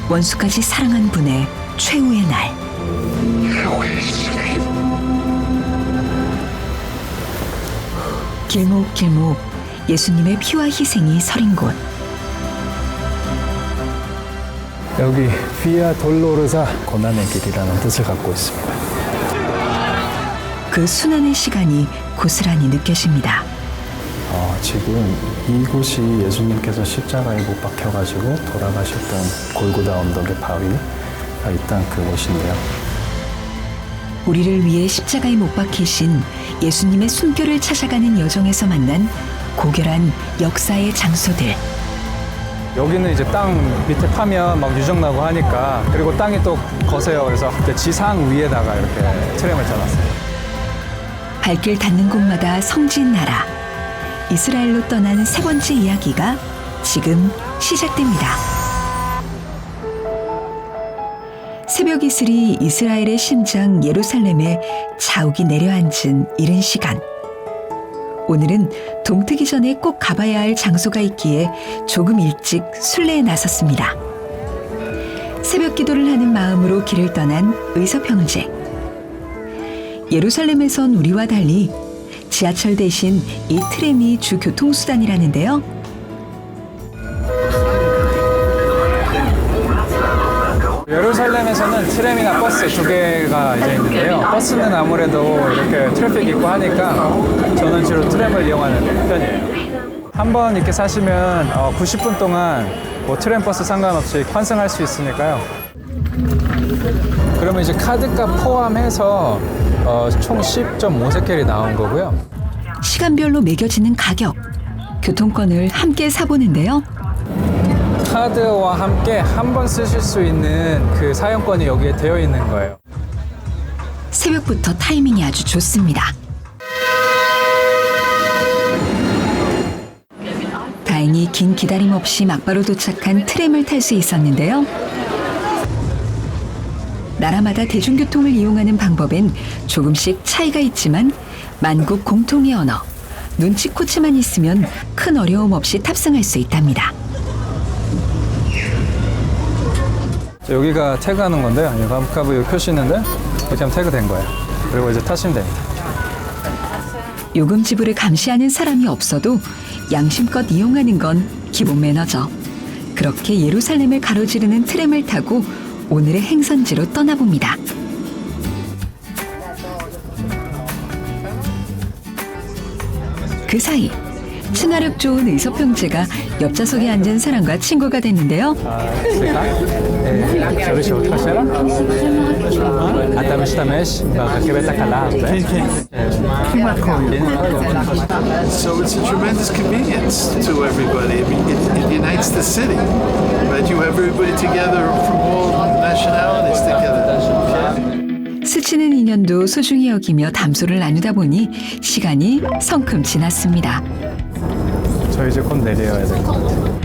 원수까지 사랑한 분의 최후의 날. 길목길목 예수님의 피와 희생이 서린 곳. 여기 비아 돌로르사 고난의 길이라는 뜻을 갖고 있습니다. 그 순환의 시간이 고스란히 느껴집니다. 지금 이곳이 예수님께서 십자가에 못 박혀가지고 돌아가셨던 골고다 언덕의 바위가 있던 그곳인데요. 우리를 위해 십자가에 못 박히신 예수님의 숨결을 찾아가는 여정에서 만난 고결한 역사의 장소들. 여기는 이제 땅 밑에 파면 막 유정 나고 하니까, 그리고 땅이 또 거세요. 그래서 지상 위에다가 이렇게 트램을 쳐놨어요. 발길 닿는 곳마다 성진 나라. 이스라엘로 떠난 세 번째 이야기가 지금 시작됩니다. 새벽 이슬이 이스라엘의 심장 예루살렘에 자욱이 내려앉은 이른 시간. 오늘은 동트기 전에 꼭 가봐야 할 장소가 있기에 조금 일찍 순례에 나섰습니다. 새벽 기도를 하는 마음으로 길을 떠난 의섭 형제. 예루살렘에선 우리와 달리 지하철 대신 이 트램이 주 교통수단이라는데요. 예루살렘에서는 트램이나 버스 두 개가 이제 있는데요. 버스는 아무래도 이렇게 트래픽 있고 하니까 저는 주로 트램을 이용하는 편이에요. 한번 이렇게 사시면 90분 동안 뭐 트램 버스 상관없이 환승할 수 있으니까요. 그러면 이제 카드값 포함해서 총 10.5세켈이 나온 거고요. 시간별로 매겨지는 가격. 교통권을 함께 사보는데요. 카드와 함께 한 번 쓰실 수 있는 그 사용권이 여기에 되어 있는 거예요. 새벽부터 타이밍이 아주 좋습니다. 다행히 긴 기다림 없이 막바로 도착한 트램을 탈 수 있었는데요. 나라마다 대중교통을 이용하는 방법엔 조금씩 차이가 있지만 만국 공통의 언어, 눈치코치만 있으면 큰 어려움 없이 탑승할 수 있답니다. 여기가 태그하는 건데요. 감카브 여기 표시 있는데 이렇게 하면 태그된 거예요. 그리고 이제 타시면 됩니다. 요금 지불을 감시하는 사람이 없어도 양심껏 이용하는 건 기본 매너죠. 그렇게 예루살렘을 가로지르는 트램을 타고 오늘의 행선지로 떠나봅니다. 그 사이 친화력 좋은 의섭 형제가 옆좌석에 앉은 사람과 친구가 됐는데요. So it's a tremendous convenience to everybody. I mean, it unites the city, right? You have everybody together from all nationalities together. 스치는 인연도 소중히 여기며 담소를 나누다 보니 시간이 성큼 지났습니다. 저 이제 곧 내려야 될 것 같아요.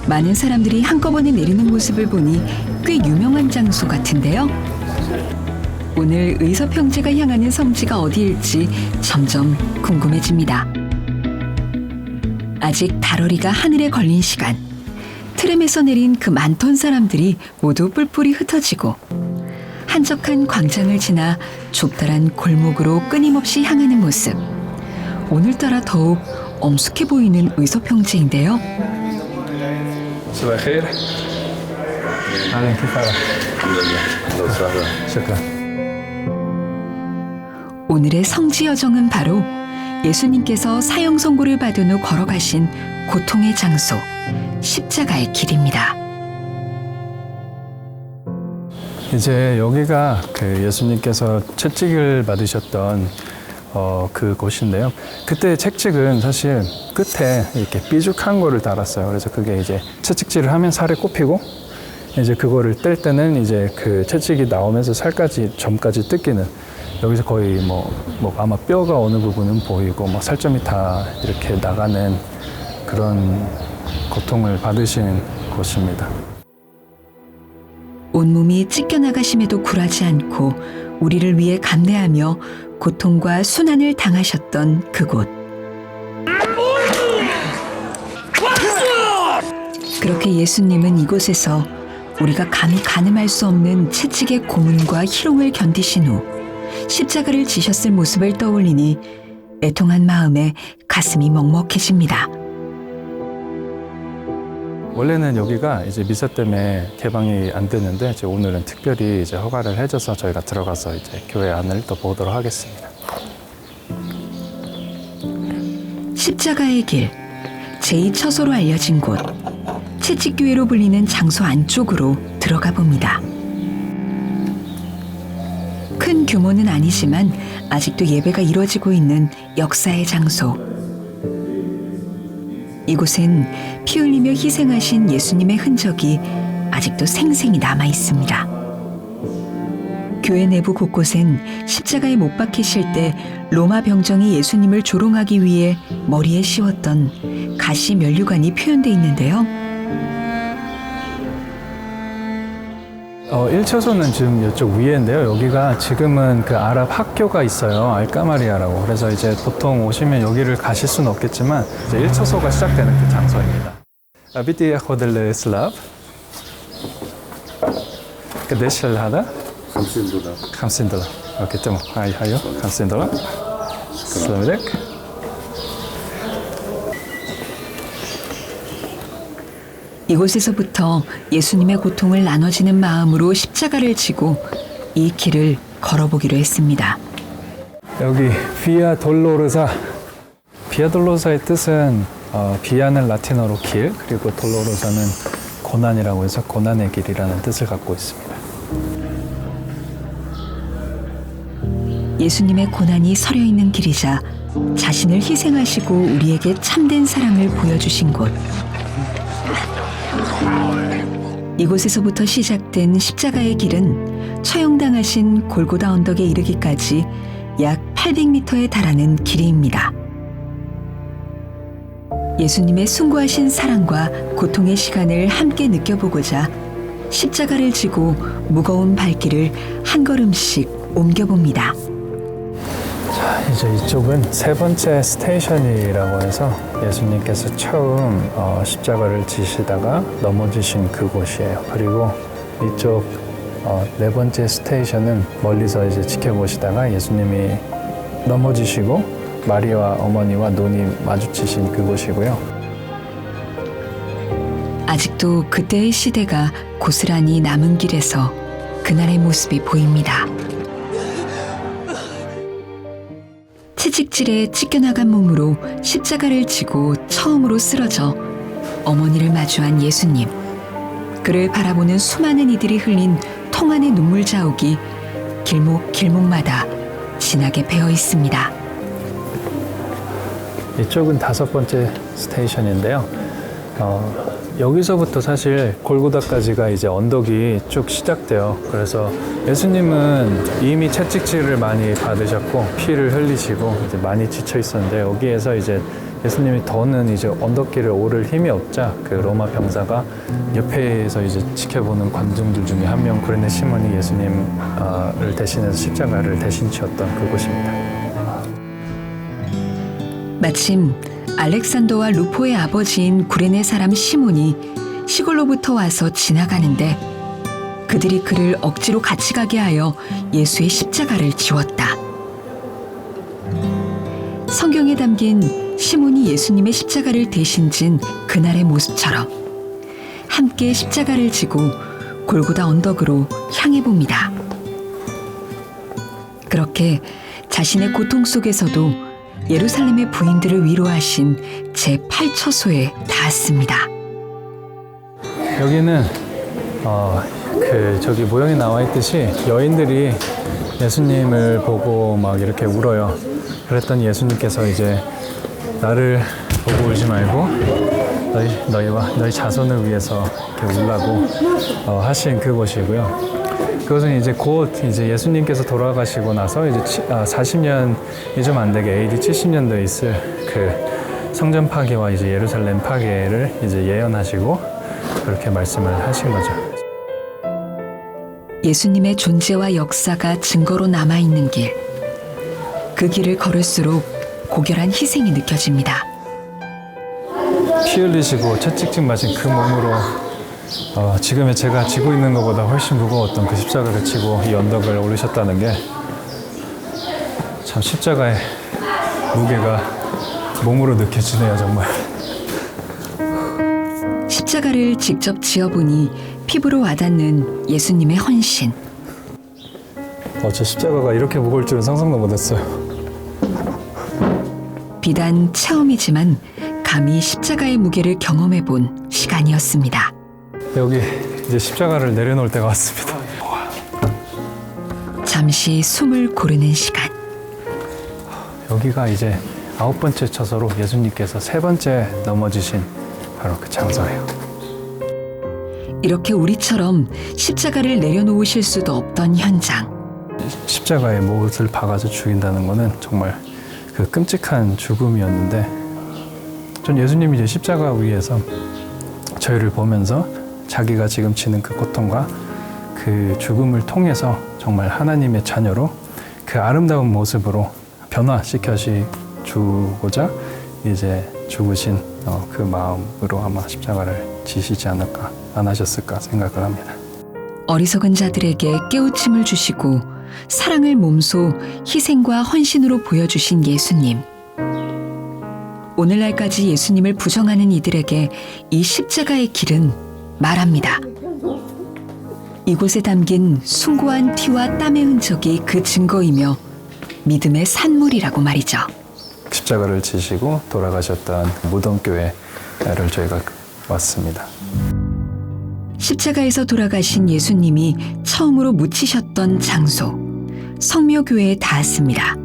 많은 사람들이 한꺼번에 내리는 모습을 보니 꽤 유명한 장소 같은데요. 오늘 의섭 형제가 향하는 성지가 어디일지 점점 궁금해집니다. 아직 달어리가 하늘에 걸린 시간. 트램에서 내린 그 많던 사람들이 모두 뿔뿔이 흩어지고 한적한 광장을 지나 좁다란 골목으로 끊임없이 향하는 모습. 오늘따라 더욱 엄숙해 보이는 의섭 형제인데요. 오늘의 성지 여정은 바로 예수님께서 사형 선고를 받은 후 걸어가신 고통의 장소, 십자가의 길입니다. 이제 여기가 그 예수님께서 채찍을 받으셨던 그 곳인데요. 그때 채찍은 사실 끝에 이렇게 삐죽한 거를 달았어요. 그래서 그게 이제 채찍질을 하면 살에 꼽히고, 이제 그거를 뗄 때는 이제 그 채찍이 나오면서 살까지 점까지 뜯기는, 여기서 거의 뭐 아마 뼈가 어느 부분은 보이고 뭐 살점이 다 이렇게 나가는 그런 고통을 받으신 곳입니다. 온몸이 찢겨나가심에도 굴하지 않고 우리를 위해 감내하며 고통과 순환을 당하셨던 그곳. 그렇게 예수님은 이곳에서 우리가 감히 가늠할 수 없는 채찍의 고문과 희롱을 견디신 후 십자가를 지셨을 모습을 떠올리니 애통한 마음에 가슴이 먹먹해집니다. 원래는 여기가 이제 미사 때문에 개방이 안 되는데 이제 오늘은 특별히 이제 허가를 해줘서 저희가 들어가서 이제 교회 안을 또 보도록 하겠습니다. 십자가의 길, 제2처소로 알려진 곳, 채찍교회로 불리는 장소 안쪽으로 들어가 봅니다. 큰 규모는 아니지만 아직도 예배가 이루어지고 있는 역사의 장소. 이곳엔 피 흘리며 희생하신 예수님의 흔적이 아직도 생생히 남아 있습니다. 교회 내부 곳곳엔 십자가에 못 박히실 때 로마 병정이 예수님을 조롱하기 위해 머리에 씌웠던 가시 면류관이 표현되어 있는데요. 1차소는 지금 이쪽 위에인데요. 여기가 지금은 그 아랍 학교가 있어요. 알까마리아라고. 그래서 이제 보통 오시면 여기를 가실 수는 없겠지만 이제 1차소가 시작되는 그 장소입니다. 비티 호델레 슬랍. قديش هذا؟ $50. $50. اوكي تمام. هايو $50. السلام عليك. 이곳에서부터 예수님의 고통을 나눠지는 마음으로 십자가를 지고 이 길을 걸어보기로 했습니다. 여기 비아 돌로르사. 비아 돌로르사의 뜻은 비아는 라틴어로 길, 그리고 돌로르사는 고난이라고 해서 고난의 길이라는 뜻을 갖고 있습니다. 예수님의 고난이 서려 있는 길이자 자신을 희생하시고 우리에게 참된 사랑을 보여주신 곳. 이곳에서부터 시작된 십자가의 길은 처형당하신 골고다 언덕에 이르기까지 약 800m에 달하는 길이입니다. 예수님의 숭고하신 사랑과 고통의 시간을 함께 느껴보고자 십자가를 지고 무거운 발길을 한 걸음씩 옮겨봅니다. 자, 이제 이쪽은 세 번째 스테이션이라고 해서 예수님께서 처음 십자가를 지시다가 넘어지신 그곳이에요. 그리고 이쪽 네 번째 스테이션은 멀리서 이제 지켜보시다가 예수님이 넘어지시고 마리아와 어머니와 눈이 마주치신 그곳이고요. 아직도 그때의 시대가 고스란히 남은 길에서 그날의 모습이 보입니다. 채찍질에 찢겨나간 몸으로 십자가를 지고 처음으로 쓰러져 어머니를 마주한 예수님. 그를 바라보는 수많은 이들이 흘린 통안의 눈물 자욱이 길목마다 진하게 배어 있습니다. 이쪽은 다섯 번째 스테이션인데요. 여기서부터 사실 골고다까지가 이제 언덕이 쭉 시작돼요. 그래서 예수님은 이미 채찍질을 많이 받으셨고 피를 흘리시고 이제 많이 지쳐 있었는데 여기에서 이제 예수님이 더는 이제 언덕길을 오를 힘이 없자 그 로마 병사가 옆에서 이제 지켜보는 관중들 중에 한 명 구레네 시몬이 예수님을 대신해서 십자가를 대신 지었던 그곳입니다. 마침 알렉산더와 루포의 아버지인 구레네 사람 시몬이 시골로부터 와서 지나가는데 그들이 그를 억지로 같이 가게 하여 예수의 십자가를 지웠다. 성경에 담긴 시몬이 예수님의 십자가를 대신 진 그날의 모습처럼 함께 십자가를 지고 골고다 언덕으로 향해 봅니다. 그렇게 자신의 고통 속에서도 예루살렘의 부인들을 위로하신 제8처소에 닿았습니다. 여기는 저기 모형에 나와 있듯이 여인들이 예수님을 보고 막 이렇게 울어요. 그랬더니 예수님께서 이제 나를 보고 울지 말고 너희 자손을 위해서 이렇게 울라고 하신 그곳이고요. 그것은 이제 곧 이제 예수님께서 돌아가시고 나서 이제 40년이 좀 안 되게 AD 70년도에 있을 그 성전 파괴와 이제 예루살렘 파괴를 이제 예언하시고 그렇게 말씀을 하신 거죠. 예수님의 존재와 역사가 증거로 남아있는 길. 그 길을 걸을수록 고결한 희생이 느껴집니다. 피 피 흘리시고 채찍질 맞은 그 몸으로 지금의 제가 지고 있는 것보다 훨씬 무거웠던 그 십자가를 지고 이 언덕을 오르셨다는 게 참 십자가의 무게가 몸으로 느껴지네요, 정말. 십자가를 직접 지어보니 피부로 와닿는 예수님의 헌신. 저 십자가가 이렇게 무거울 줄은 상상도 못했어요. 비단 체험이지만 감히 십자가의 무게를 경험해본 시간이었습니다. 여기 이제 십자가를 내려놓을 때가 왔습니다. 잠시 숨을 고르는 시간. 여기가 이제 9번째 처소로 예수님께서 3번째 넘어지신 바로 그 장소예요. 이렇게 우리처럼 십자가를 내려놓으실 수도 없던 현장. 십자가에 못을 박아서 죽인다는 거는 정말 그 끔찍한 죽음이었는데, 전 예수님이 이제 십자가 위에서 저희를 보면서 자기가 지금 치는 그 고통과 그 죽음을 통해서 정말 하나님의 자녀로 그 아름다운 모습으로 변화시켜 주고자 이제 죽으신 그 마음으로 아마 십자가를 지시지 않을까, 안 하셨을까 생각을 합니다. 어리석은 자들에게 깨우침을 주시고 사랑을 몸소 희생과 헌신으로 보여주신 예수님. 오늘날까지 예수님을 부정하는 이들에게 이 십자가의 길은 말합니다. 이곳에 담긴 숭고한 피와 땀의 흔적이 그 증거이며 믿음의 산물이라고 말이죠. 십자가를 지시고 돌아가셨던 무덤교회를 저희가 왔습니다. 십자가에서 돌아가신 예수님이 처음으로 묻히셨던 장소, 성묘교회에 닿았습니다.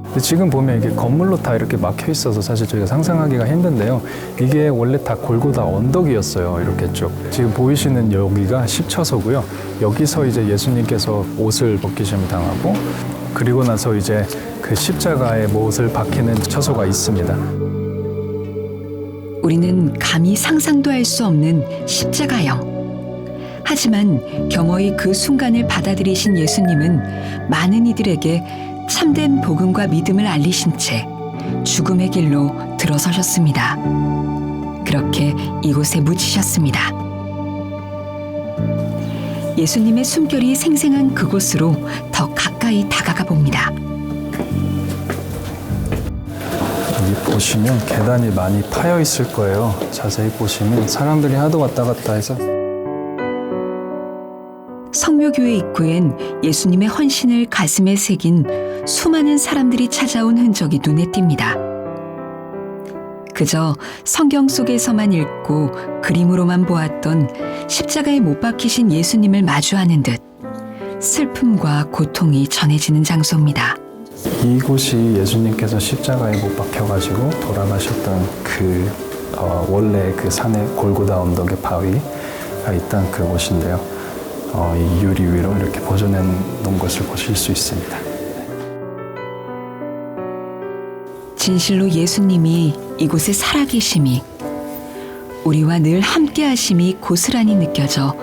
근데 지금 보면 이게 건물로 다 이렇게 막혀 있어서 사실 저희가 상상하기가 힘든데요. 이게 원래 다 골고다 언덕이었어요. 이렇게 쭉. 지금 보이시는 여기가 10처소고요. 여기서 이제 예수님께서 옷을 벗기심을 당하고, 그리고 나서 이제 그 십자가에 못을 박히는 처소가 있습니다. 우리는 감히 상상도 할 수 없는 십자가형. 하지만 겸허히 그 순간을 받아들이신 예수님은 많은 이들에게 참된 복음과 믿음을 알리신 채 죽음의 길로 들어서셨습니다. 그렇게 이곳에 묻히셨습니다. 예수님의 숨결이 생생한 그곳으로 더 가까이 다가가 봅니다. 여기 보시면 계단이 많이 파여 있을 거예요. 자세히 보시면 사람들이 하도 왔다 갔다 해서. 성묘교회 입구엔 예수님의 헌신을 가슴에 새긴 수많은 사람들이 찾아온 흔적이 눈에 띕니다. 그저 성경 속에서만 읽고 그림으로만 보았던 십자가에 못 박히신 예수님을 마주하는 듯 슬픔과 고통이 전해지는 장소입니다. 이곳이 예수님께서 십자가에 못 박혀가지고 돌아가셨던 그 원래 그 산의 골고다 언덕의 바위가 있던 그 곳인데요. 이 유리 위로 이렇게 보존해 놓은 것을 보실 수 있습니다. 진실로 예수님이 이곳에 살아계심이, 우리와 늘 함께하심이 고스란히 느껴져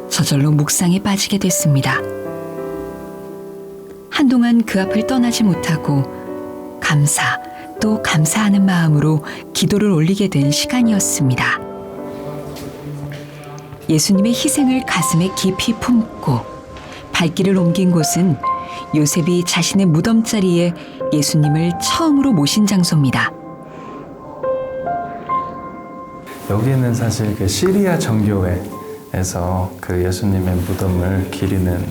저절로 묵상에 빠지게 됐습니다. 한동안 그 앞을 떠나지 못하고 감사 또 감사하는 마음으로 기도를 올리게 된 시간이었습니다. 예수님의 희생을 가슴에 깊이 품고 발길을 옮긴 곳은 요셉이 자신의 무덤자리에 예수님을 처음으로 모신 장소입니다. 여기는 사실 그 시리아 정교회에서 그 예수님의 무덤을 기리는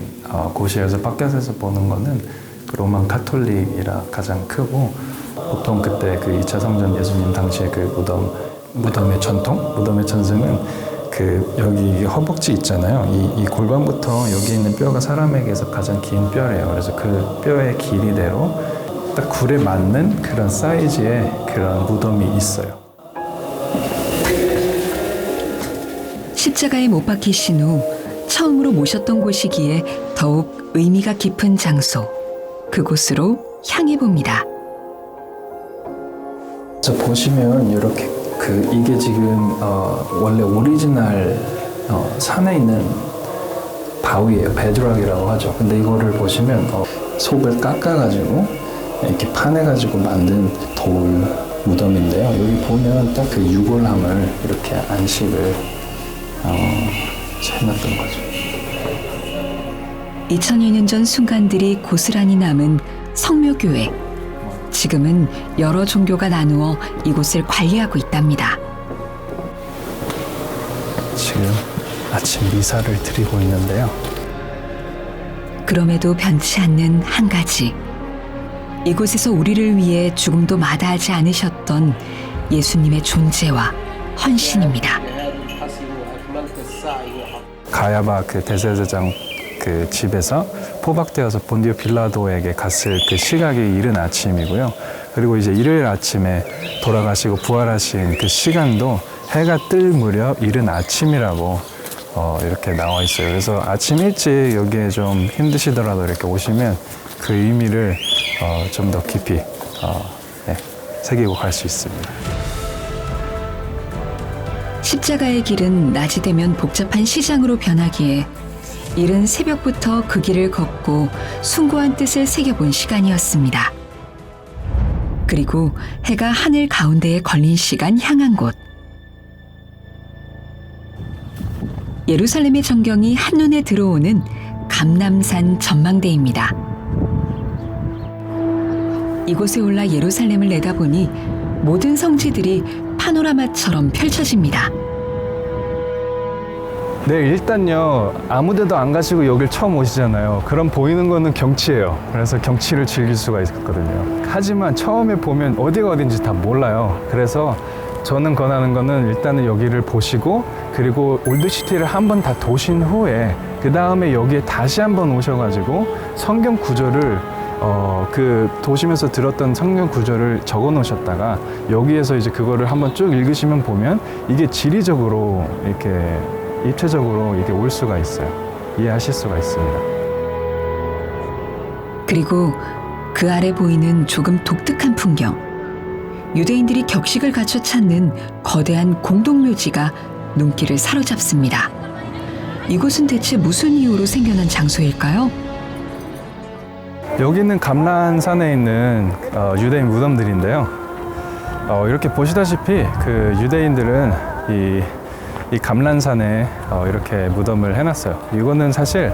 곳이어서 밖에서 보는 거는 그 로만 가톨릭이라 가장 크고, 보통 그때 그 2차 성전 예수님 당시에 그 무덤의 전통, 무덤의 전승은 그 여기 허벅지 있잖아요. 이 골반부터 여기 있는 뼈가 사람에게서 가장 긴 뼈래요. 그래서 그 뼈의 길이대로 딱 굴에 맞는 그런 사이즈의 그런 무덤이 있어요. 십자가에 못 박히신 후 처음으로 모셨던 곳이기에 더욱 의미가 깊은 장소, 그곳으로 향해 봅니다. 자, 보시면 이렇게 이게 지금 원래 오리지널 산에 있는 바위예요. 베드락이라고 하죠. 근데 이거를 보시면 속을 깎아가지고 이렇게 파내가지고 만든 돌 무덤인데요. 여기 보면 딱 그 유골함을 이렇게 안식을 해놨던 거죠. 2000여 년 전 순간들이 고스란히 남은 성묘교회. 지금은 여러 종교가 나누어 이곳을 관리하고 있답니다. 지금 아침 미사를 드리고 있는데요. 그럼에도 변치 않는 한 가지. 이곳에서 우리를 위해 죽음도 마다하지 않으셨던 예수님의 존재와 헌신입니다. 가야바 그 대제사장 그 집에서 포박되어서 본디오 빌라도에게 갔을 그 시각이 이른 아침이고요. 그리고 이제 일요일 아침에 돌아가시고 부활하신 그 시간도 해가 뜰 무렵 이른 아침이라고 이렇게 나와 있어요. 그래서 아침 일찍 여기에 좀 힘드시더라도 이렇게 오시면 그 의미를 좀 더 깊이 새기고 갈 수 있습니다. 십자가의 길은 낮이 되면 복잡한 시장으로 변하기에 이른 새벽부터 그 길을 걷고 숭고한 뜻을 새겨본 시간이었습니다. 그리고 해가 하늘 가운데에 걸린 시간 향한 곳. 예루살렘의 전경이 한눈에 들어오는 감람산 전망대입니다. 이곳에 올라 예루살렘을 내다보니 모든 성지들이 파노라마처럼 펼쳐집니다. 네, 일단요, 아무 데도 안 가시고 여길 처음 오시잖아요. 그럼 보이는 거는 경치예요. 그래서 경치를 즐길 수가 있거든요. 하지만 처음에 보면 어디가 어딘지 다 몰라요. 그래서 저는 권하는 거는 일단은 여기를 보시고, 그리고 올드시티를 한번 다 도신 후에 그 다음에 여기에 다시 한번 오셔가지고 성경 구절을 그 도시면서 들었던 성경 구절을 적어 놓으셨다가 여기에서 이제 그거를 한번 쭉 읽으시면 보면 이게 지리적으로 이렇게 입체적으로 이게 올 수가 있어요. 이해하실 수가 있습니다. 그리고 그 아래 보이는 조금 독특한 풍경. 유대인들이 격식을 갖춰 찾는 거대한 공동묘지가 눈길을 사로잡습니다. 이곳은 대체 무슨 이유로 생겨난 장소일까요? 여기는 감람산에 있는 유대인 무덤들인데요. 이렇게 보시다시피 그 유대인들은 이 감람산에 이렇게 무덤을 해놨어요. 이거는 사실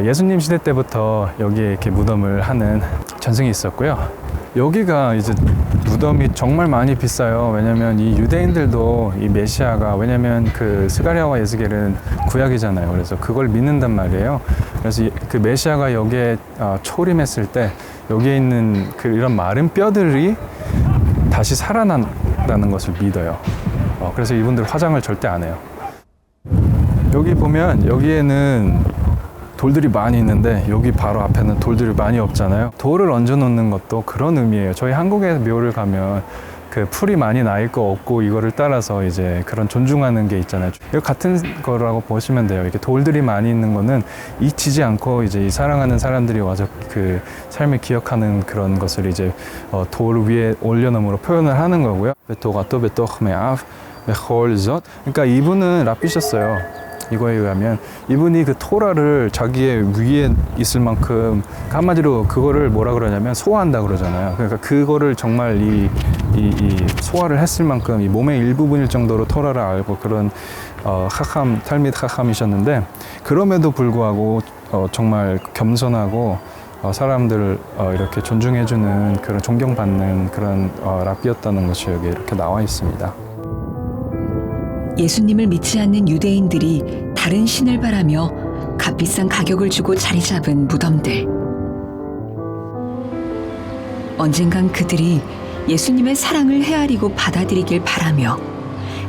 예수님 시대 때부터 여기에 이렇게 무덤을 하는 전승이 있었고요. 여기가 이제 무덤이 정말 많이 비싸요. 왜냐면 이 유대인들도 이 메시아가, 왜냐면 그 스가랴와 예스겔은 구약이잖아요. 그래서 그걸 믿는단 말이에요. 그래서 그 메시아가 여기에 초림했을 때 여기에 있는 그 이런 마른 뼈들이 다시 살아난다는 것을 믿어요. 그래서 이분들 화장을 절대 안 해요. 여기 보면 여기에는 돌들이 많이 있는데 여기 바로 앞에는 돌들이 많이 없잖아요. 돌을 얹어 놓는 것도 그런 의미예요. 저희 한국의 묘를 가면 그 풀이 많이 나 있고 없고 이거를 따라서 이제 그런 존중하는 게 있잖아요. 이거 같은 거라고 보시면 돼요. 이렇게 돌들이 많이 있는 거는 잊히지 않고 이제 이 사랑하는 사람들이 와서 그 삶을 기억하는 그런 것을 이제 돌 위에 올려놓음으로 표현을 하는 거고요. 그러니까 이분은 랍비셨어요. 이거에 의하면 이분이 그 토라를 자기의 위에 있을 만큼, 한마디로 그거를 뭐라 그러냐면 소화한다 그러잖아요. 그러니까 그거를 정말 이 소화를 했을 만큼 이 몸의 일부분일 정도로 토라를 알고 그런 탈미드 하함이셨는데, 그럼에도 불구하고 정말 겸손하고 사람들을 이렇게 존중해주는 그런 존경받는 그런 랍비였다는 것이 여기 이렇게 나와 있습니다. 예수님을 믿지 않는 유대인들이 다른 신을 바라며 값비싼 가격을 주고 자리 잡은 무덤들. 언젠간 그들이 예수님의 사랑을 헤아리고 받아들이길 바라며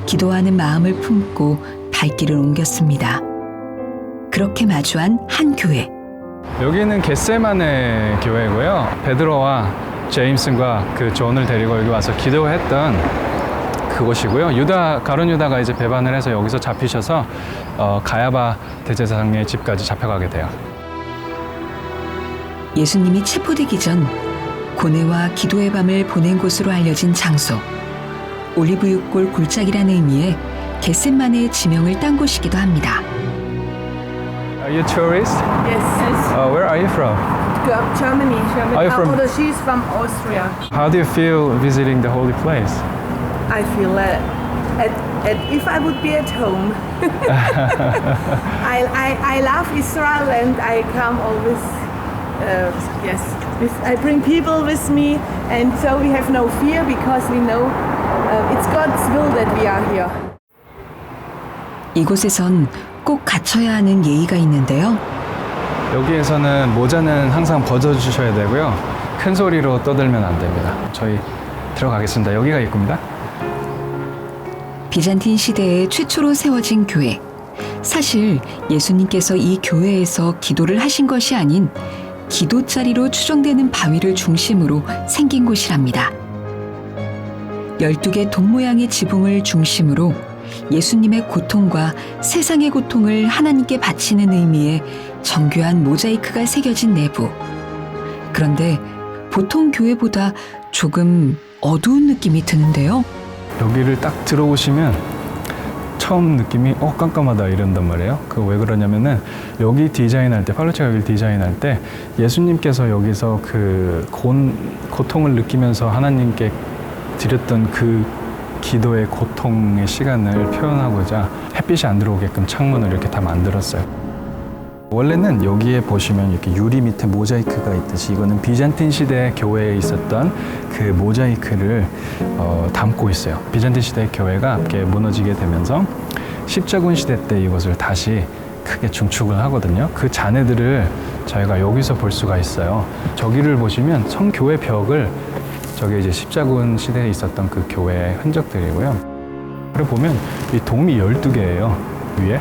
기도하는 마음을 품고 발길을 옮겼습니다. 그렇게 마주한 한 교회. 여기는 겟세마네 교회고요. 베드로와 제임스과 그 존을 데리고 여기 와서 기도했던 그곳이고요. 가룟 유다가 이제 배반을 해서 여기서 잡히셔서 가야바 대제사장의 집까지 잡혀가게 돼요. 예수님이 체포되기 전 고뇌와 기도의 밤을 보낸 곳으로 알려진 장소. 올리브유골 골짜기라는 의미의 겟세마네의 지명을 딴 곳이기도 합니다. Are you a tourist? Yes. Where are you from? Germany. Are you from- Although she's from Austria. How do you feel visiting the holy place? I feel if I would be at home. I love Israel and I come always. I bring people with me, and so we have no fear because we know it's God's will that we are here. 이곳에선 꼭 갖춰야 하는 예의가 있는데요. 여기에서는 모자는 항상 벗어주셔야 되고요. 큰 소리로 떠들면 안 됩니다. 저희 들어가겠습니다. 여기가 입구입니다. 비잔틴 시대에 최초로 세워진 교회. 사실 예수님께서 이 교회에서 기도를 하신 것이 아닌 기도자리로 추정되는 바위를 중심으로 생긴 곳이랍니다. 12개 돈 모양의 지붕을 중심으로 예수님의 고통과 세상의 고통을 하나님께 바치는 의미의 정교한 모자이크가 새겨진 내부. 그런데 보통 교회보다 조금 어두운 느낌이 드는데요. 여기를 딱 들어오시면 처음 느낌이 깜깜하다 이런단 말이에요. 그 왜 그러냐면은 여기 디자인할 때, 팔로체가 여기 디자인할 때 예수님께서 여기서 그 고통을 느끼면서 하나님께 드렸던 그 기도의 고통의 시간을 표현하고자 햇빛이 안 들어오게끔 창문을 이렇게 다 만들었어요. 원래는 여기에 보시면 이렇게 유리 밑에 모자이크가 있듯이 이거는 비잔틴 시대 교회에 있었던 그 모자이크를 담고 있어요. 비잔틴 시대 교회가 이렇게 무너지게 되면서 십자군 시대 때 이것을 다시 크게 중축을 하거든요. 그 잔해들을 저희가 여기서 볼 수가 있어요. 저기를 보시면 성교회 벽을 저게 이제 십자군 시대에 있었던 그 교회의 흔적들이고요. 그리고 보면 이 돔이 12개예요, 위에.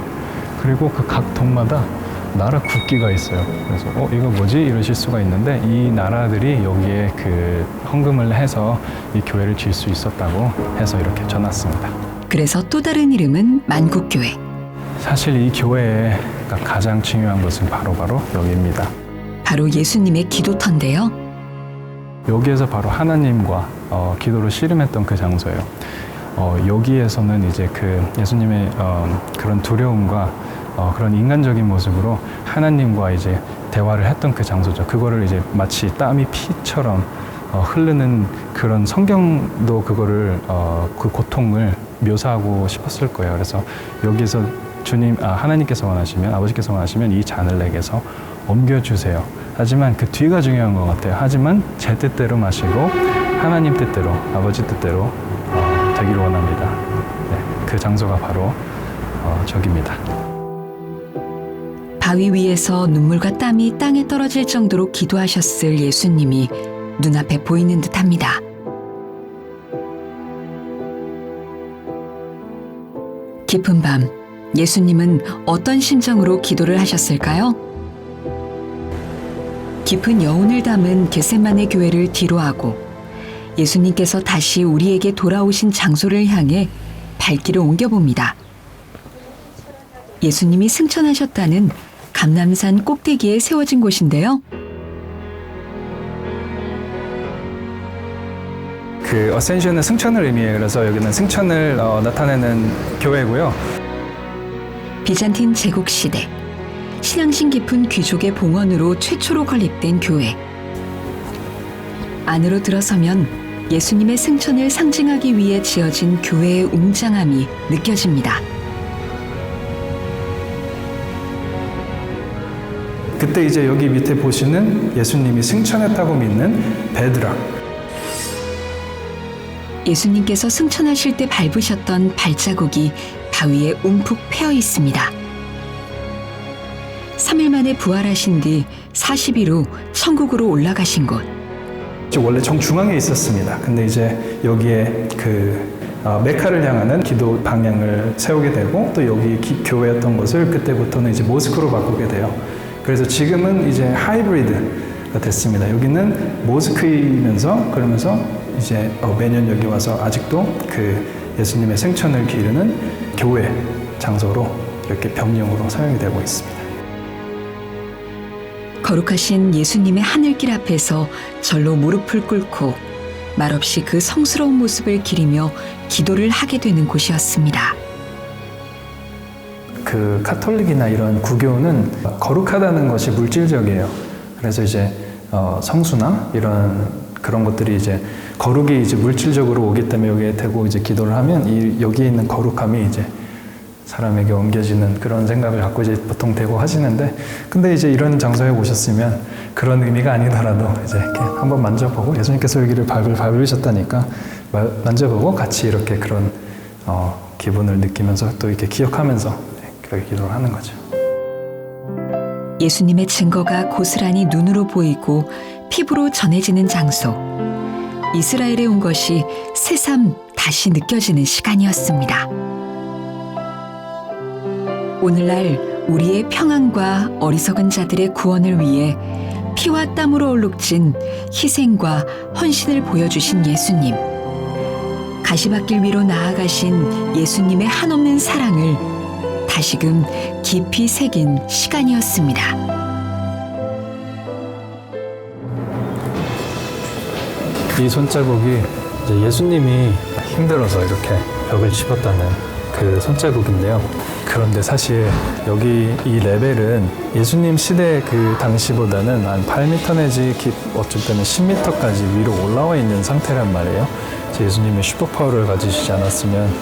그리고 그 각 돔마다 나라 국기가 있어요. 그래서 이거 뭐지? 이러실 수가 있는데 이 나라들이 여기에 그 헌금을 해서 이 교회를 지을 수 있었다고 해서 이렇게 전놨습니다. 그래서 또 다른 이름은 만국교회. 사실 이 교회에 가장 중요한 것은 바로 여기입니다. 바로 예수님의 기도터인데요. 여기에서 바로 하나님과 기도를 씨름했던 그 장소예요. 여기에서는 이제 그 예수님의 그런 두려움과 그런 인간적인 모습으로 하나님과 이제 대화를 했던 그 장소죠. 그거를 이제 마치 땀이 피처럼 흐르는 그런 성경도 그거를 그 고통을 묘사하고 싶었을 거예요. 그래서 여기서 하나님께서 원하시면, 아버지께서 원하시면 이 잔을 내게서 옮겨주세요. 하지만 그 뒤가 중요한 것 같아요. 하지만 제 뜻대로 마시고 하나님 뜻대로, 아버지 뜻대로 되기를 원합니다. 네, 그 장소가 바로 저기입니다. 바위 위에서 눈물과 땀이 땅에 떨어질 정도로 기도하셨을 예수님이 눈앞에 보이는 듯합니다. 깊은 밤, 예수님은 어떤 심정으로 기도를 하셨을까요? 깊은 여운을 담은 겟세마네 교회를 뒤로하고 예수님께서 다시 우리에게 돌아오신 장소를 향해 발길을 옮겨봅니다. 예수님이 승천하셨다는 감람산 꼭대기에 세워진 곳인데요. 그 어센션은 승천을 의미해요. 그래서 여기는 승천을 나타내는 교회고요. 비잔틴 제국 시대, 신앙심 깊은 귀족의 봉헌으로 최초로 건립된 교회. 안으로 들어서면 예수님의 승천을 상징하기 위해 지어진 교회의 웅장함이 느껴집니다. 그때 이제 여기 밑에 보시는 예수님이 승천했다고 믿는 베드락. 예수님께서 승천하실 때 밟으셨던 발자국이 바위에 움푹 패여 있습니다. 3일 만에 부활하신 뒤 40일 후 천국으로 올라가신 곳. 원래 정중앙에 있었습니다. 근데 이제 여기에 메카를 향하는 기도 방향을 세우게 되고 또 여기 교회였던 것을 그때부터는 이제 모스크로 바꾸게 돼요. 그래서 지금은 이제 하이브리드가 됐습니다. 여기는 모스크이면서 그러면서 이제 매년 여기 와서 아직도 그 예수님의 생천을 기르는 교회 장소로 이렇게 병용으로 사용이 되고 있습니다. 거룩하신 예수님의 하늘길 앞에서 절로 무릎을 꿇고 말없이 그 성스러운 모습을 기리며 기도를 하게 되는 곳이었습니다. 그 카톨릭이나 이런 구교는 거룩하다는 것이 물질적이에요. 그래서 이제 성수나 이런 그런 것들이 이제 거룩이 이제 물질적으로 오기 때문에 여기에 대고 이제 기도를 하면 여기에 있는 거룩함이 이제 사람에게 옮겨지는 그런 생각을 갖고 이제 보통 대고 하시는데, 근데 이제 이런 장소에 오셨으면 그런 의미가 아니더라도 이제 이렇게 한번 만져보고, 예수님께서 여기를 밟으셨다니까 만져보고 같이 이렇게 그런 기분을 느끼면서 또 이렇게 기억하면서 그렇게 기도를 하는 거죠. 예수님의 증거가 고스란히 눈으로 보이고 피부로 전해지는 장소. 이스라엘에 온 것이 새삼 다시 느껴지는 시간이었습니다. 오늘날 우리의 평안과 어리석은 자들의 구원을 위해 피와 땀으로 얼룩진 희생과 헌신을 보여주신 예수님. 가시밭길 위로 나아가신 예수님의 한없는 사랑을 다시금 깊이 새긴 시간이었습니다. 이 손자국이 이제 예수님이 힘들어서 이렇게 벽을 짚었다는 그 손자국인데요. 그런데 사실 여기 이 레벨은 예수님 시대 그 당시보다는 한 8m 내지 어쩔 때는 10m까지 위로 올라와 있는 상태란 말이에요. 예수님이 슈퍼파워를 가지시지 않았으면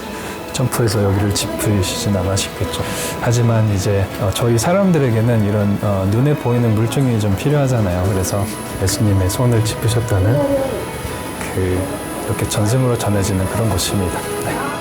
점프해서 여기를 짚으시진 않으셨겠죠. 하지만 이제 저희 사람들에게는 이런 눈에 보이는 물증이 좀 필요하잖아요. 그래서 예수님의 손을 짚으셨다는 이렇게 전승으로 전해지는 그런 곳입니다. 네.